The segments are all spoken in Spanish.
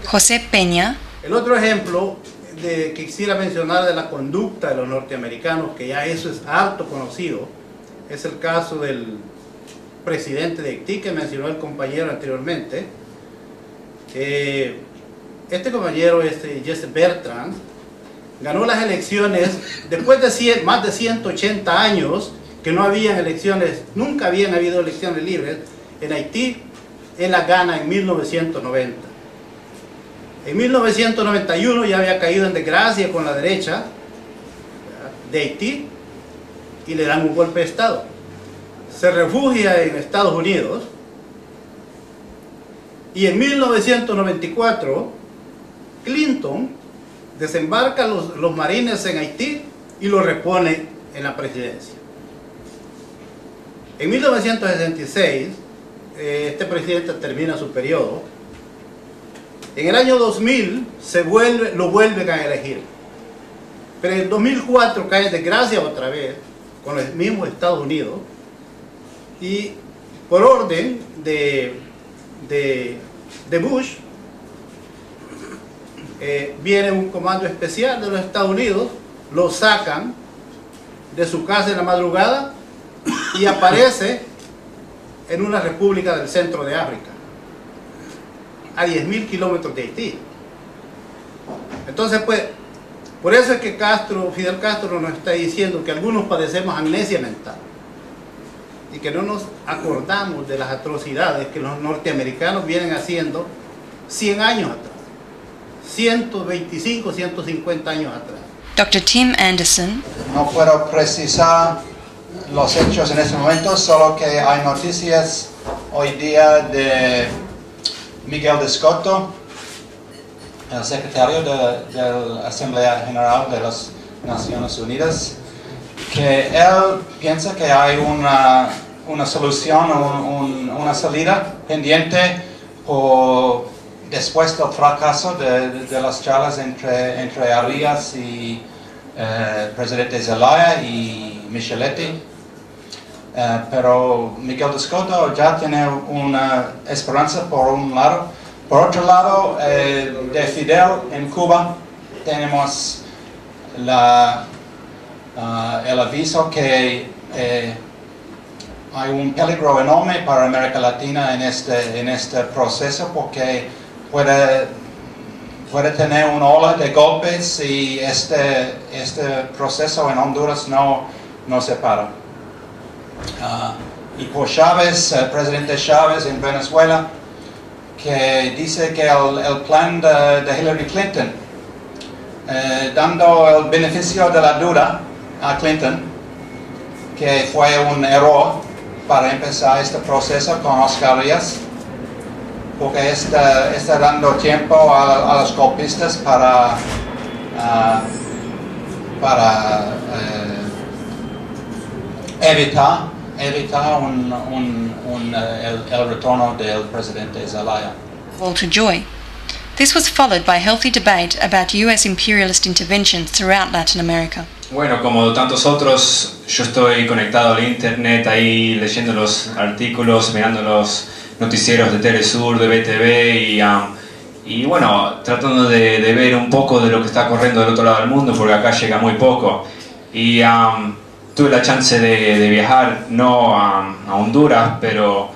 José Peña. El otro ejemplo que quisiera mencionar de la conducta de los norteamericanos, que ya eso es harto conocido, es el caso del presidente de Haití que mencionó el compañero anteriormente. Este compañero, Jesse Bertrand, ganó las elecciones después de más de 180 años que no habían elecciones, nunca habían habido elecciones libres en Haití. Él las gana en 1990. En 1991 ya había caído en desgracia con la derecha de Haití y le dan un golpe de Estado. Se refugia en Estados Unidos y en 1994 Clinton desembarca los marines en Haití y lo repone en la presidencia. En 1966 este presidente termina su periodo. En el año 2000 lo vuelven a elegir, pero en 2004 cae en desgracia otra vez con el mismo Estados Unidos y por orden de Bush viene un comando especial de los Estados Unidos, lo sacan de su casa en la madrugada y aparece en una república del centro de África, a 10.000 kilómetros de Haití. Entonces, pues, por eso es que Fidel Castro nos está diciendo que algunos padecemos amnesia mental y que no nos acordamos de las atrocidades que los norteamericanos vienen haciendo 100 años atrás, 125, 150 años atrás. Dr. Tim Anderson. No puedo precisar los hechos en este momento, solo que hay noticias hoy día de Miguel de Scotto, el secretario de la Asamblea General de las Naciones Unidas, que él piensa que hay una solución, una salida pendiente después del fracaso de las charlas entre Arias y presidente Zelaya y Micheletti. Pero Miguel de Scotto ya tiene una esperanza por un lado. Por otro lado, de Fidel en Cuba tenemos el aviso que hay un peligro enorme para América Latina en este proceso, porque puede tener una ola de golpes y este proceso en Honduras no se para. Y por Chávez, el presidente Chávez en Venezuela, que dice que el plan de Hillary Clinton, dando el beneficio de la duda a Clinton, que fue un error para empezar este proceso con Oscar Arias, porque está dando tiempo a los golpistas para evitar el retorno del presidente Zelaya. To joy. This was followed by healthy debate about US imperialist interventions throughout Latin America. Bueno, como tantos otros, yo estoy conectado al internet, ahí leyendo los artículos, mirando los noticieros de Telesur, de BTV y bueno, tratando de ver un poco de lo que está corriendo del otro lado del mundo, porque acá llega muy poco. Y tuve la chance de viajar, no a Honduras, pero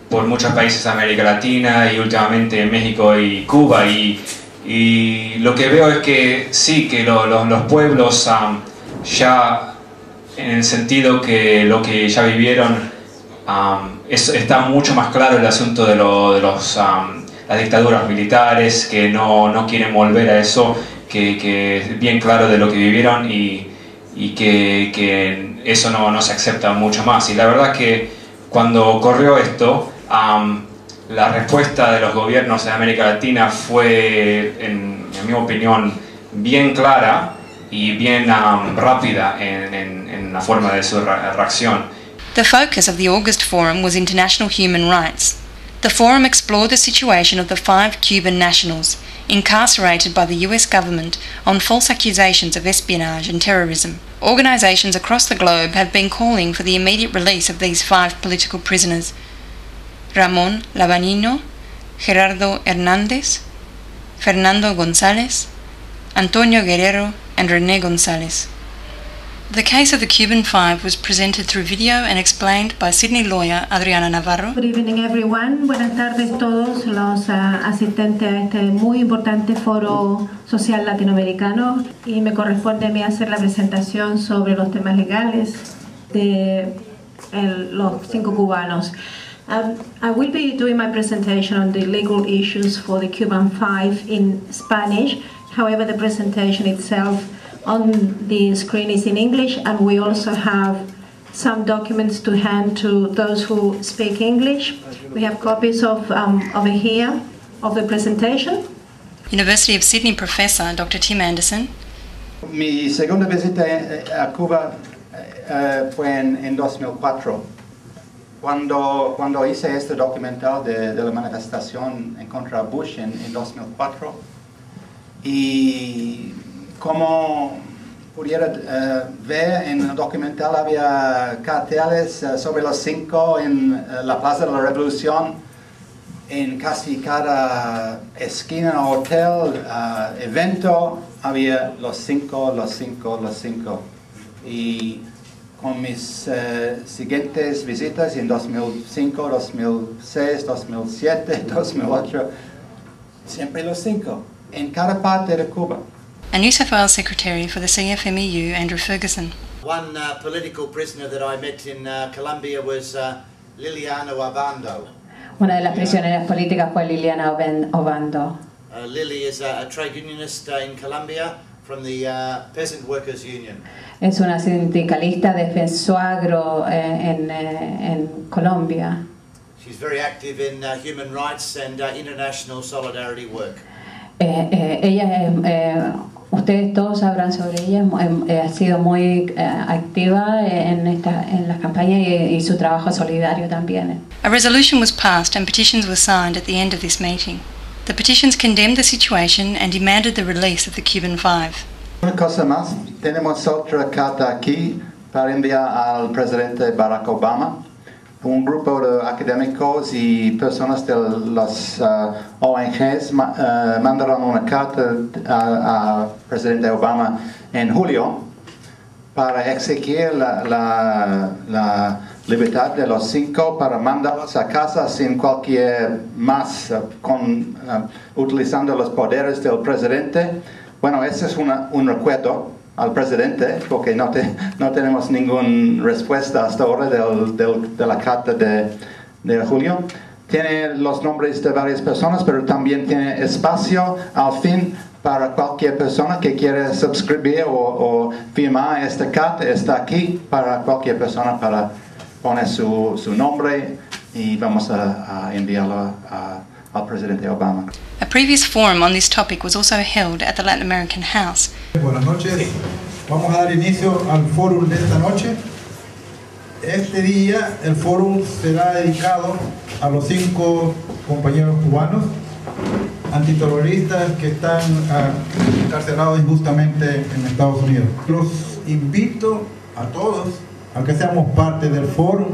por muchos países de América Latina y últimamente México y Cuba, y lo que veo es que sí, que los pueblos ya, en el sentido que lo que ya vivieron, está mucho más claro el asunto de las dictaduras militares, que no quieren volver a eso, que es bien claro de lo que vivieron y que eso no se acepta mucho más. Y la verdad que cuando ocurrió esto, la respuesta de los gobiernos de América Latina fue, en mi opinión, bien clara y bien rápida en la forma de su reacción. The focus of the August Forum was international human rights. The forum explored the situation of the 5 Cuban nationals incarcerated by the US government on false accusations of espionage and terrorism. Organizations across the globe have been calling for the immediate release of these 5 political prisoners: Ramón Labanino, Gerardo Hernández, Fernando González, Antonio Guerrero, and René González. The case of the Cuban Five was presented through video and explained by Sydney lawyer Adriana Navarro. Good evening everyone. Buenas tardes todos los asistentes a este muy importante foro social latinoamericano, y me corresponde a mí hacer la presentación sobre los temas legales de los 5 cubanos. I will be doing my presentation on the legal issues for the Cuban Five in Spanish. However, the presentation itself on the screen is in English, and we also have some documents to hand to those who speak English. We have copies of over here of the presentation. University of Sydney professor Dr. Tim Anderson. Mi segunda visita a Cuba fue en 2004, cuando hice este documental de la manifestación en contra de Bush en 2004. Y como pudiera ver en el documental, había carteles sobre los 5 en la Plaza de la Revolución, en casi cada esquina, hotel, evento, había los 5, los 5, los 5. Y con mis siguientes visitas en 2005, 2006, 2007, 2008, siempre los 5, en cada parte de Cuba. And New South Wales Secretary for the CFMEU, Andrew Ferguson. One political prisoner that I met in Colombia was Liliana Obando. Una de las prisioneras políticas fue Liliana Obando. Lily is a trade unionist in Colombia from the Peasant Workers Union. Es una sindicalista defensuagro en Colombia. She's very active in human rights and international solidarity work. Ustedes todos sabrán sobre ella, ha sido muy activa en las campañas y su trabajo solidario también. A resolution was passed and petitions were signed at the end of this meeting. The petitions condemned the situation and demanded the release of the Cuban Five. Una cosa más, tenemos otra carta aquí para enviar al presidente Barack Obama. Un grupo de académicos y personas de las ONGs mandaron una carta al presidente Obama en julio para exigir la libertad de los 5, para mandarlos a casa sin cualquier más, utilizando los poderes del presidente. Bueno, ese es un recuerdo al presidente, porque no tenemos ninguna respuesta hasta ahora de la carta de julio. Tiene los nombres de varias personas, pero también tiene espacio al fin para cualquier persona que quiera suscribir o firmar esta carta. Está aquí para cualquier persona para poner su nombre, y vamos a enviarlo al presidente Obama. A previous forum on this topic was also held at the Latin American House. Buenas noches. Vamos a dar inicio al foro de esta noche. Este día el foro será dedicado a los 5 compañeros cubanos antiterroristas que están encarcelados injustamente en Estados Unidos. Los invito a todos a que seamos parte del foro,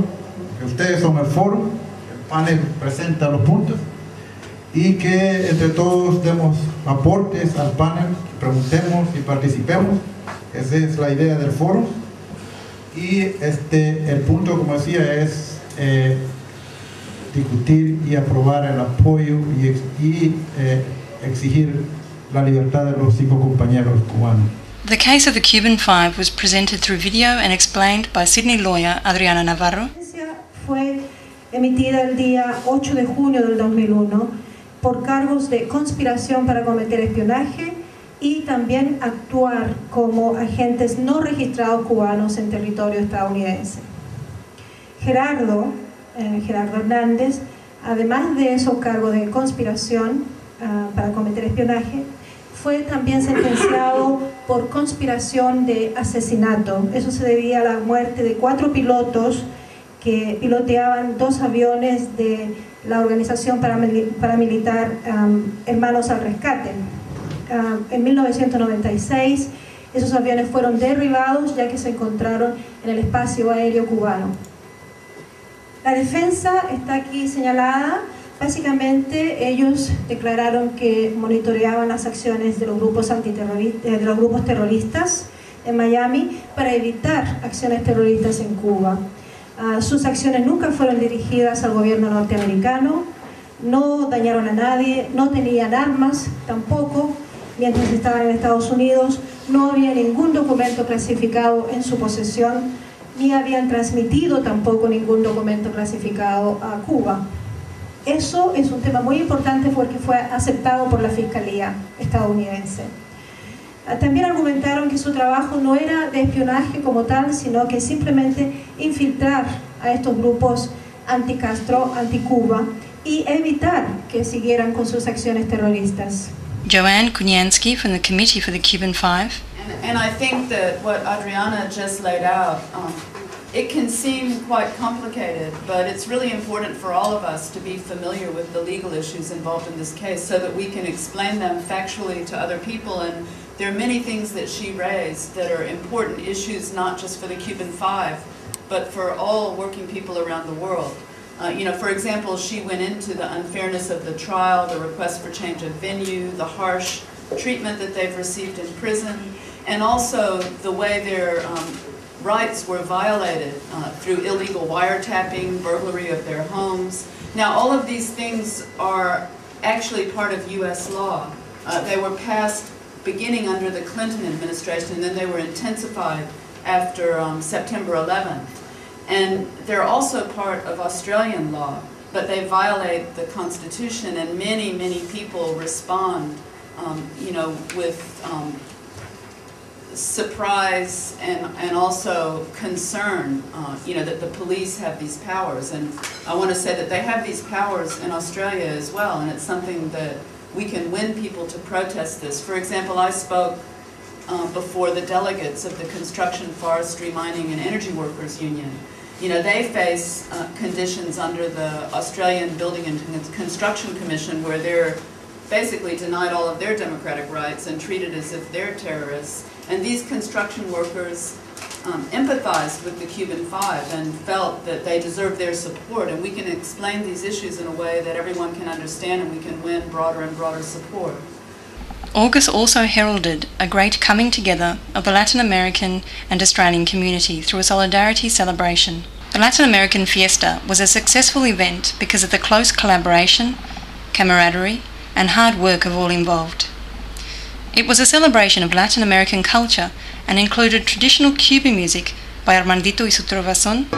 que ustedes son el foro, el panel presenta los puntos, y que entre todos demos aportes al panel, preguntemos y participemos. Esa es la idea del foro. Y el punto, como decía, es discutir y aprobar el apoyo y exigir la libertad de los 5 compañeros cubanos. The case of the Cuban Five was presented through video and explained by Sydney lawyer Adriana Navarro. Fue emitida el día 8 de junio del 2001 por cargos de conspiración para cometer espionaje y también actuar como agentes no registrados cubanos en territorio estadounidense. Gerardo Hernández, además de esos cargos de conspiración para cometer espionaje, fue también sentenciado por conspiración de asesinato. Eso se debía a la muerte de 4 pilotos que piloteaban 2 aviones de la organización paramilitar Hermanos al Rescate. En 1996 esos aviones fueron derribados ya que se encontraron en el espacio aéreo cubano. La defensa está aquí señalada Básicamente ellos declararon que monitoreaban las acciones de los grupos terroristas en Miami para evitar acciones terroristas en Cuba. Sus acciones nunca fueron dirigidas al gobierno norteamericano, no dañaron a nadie, no tenían armas tampoco. Mientras estaban en Estados Unidos no había ningún documento clasificado en su posesión, ni habían transmitido tampoco ningún documento clasificado a Cuba. Eso es un tema muy importante porque fue aceptado por la Fiscalía estadounidense. También argumentaron que su trabajo no era de espionaje como tal, sino que simplemente infiltrar a estos grupos anti-Castro, anti-Cuba y evitar que siguieran con sus acciones terroristas. Joanne Kunyansky from the Committee for the Cuban Five. And I think that what Adriana just laid out, it can seem quite complicated, but it's really important for all of us to be familiar with the legal issues involved in this case so that we can explain them factually to other people. And there are many things that she raised that are important issues, not just for the Cuban Five, but for all working people around the world. For example, she went into the unfairness of the trial, the request for change of venue, the harsh treatment that they've received in prison, and also the way their rights were violated through illegal wiretapping, burglary of their homes. Now, all of these things are actually part of U.S. law. They were passed beginning under the Clinton administration, and then they were intensified after September 11th. And they're also part of Australian law, but they violate the Constitution, and many, many people respond, with surprise and also concern, that the police have these powers. And I want to say that they have these powers in Australia as well, and it's something that we can win people to protest this. For example, I spoke before the delegates of the Construction, Forestry, Mining and Energy Workers Union. They face conditions under the Australian Building and Construction Commission where they're basically denied all of their democratic rights and treated as if they're terrorists. And these construction workers empathized with the Cuban Five and felt that they deserved their support. And we can explain these issues in a way that everyone can understand, and we can win broader and broader support. August also heralded a great coming together of the Latin American and Australian community through a solidarity celebration. The Latin American Fiesta was a successful event because of the close collaboration, camaraderie, and hard work of all involved. It was a celebration of Latin American culture and included traditional Cuban music by Armandito y su Trovazón,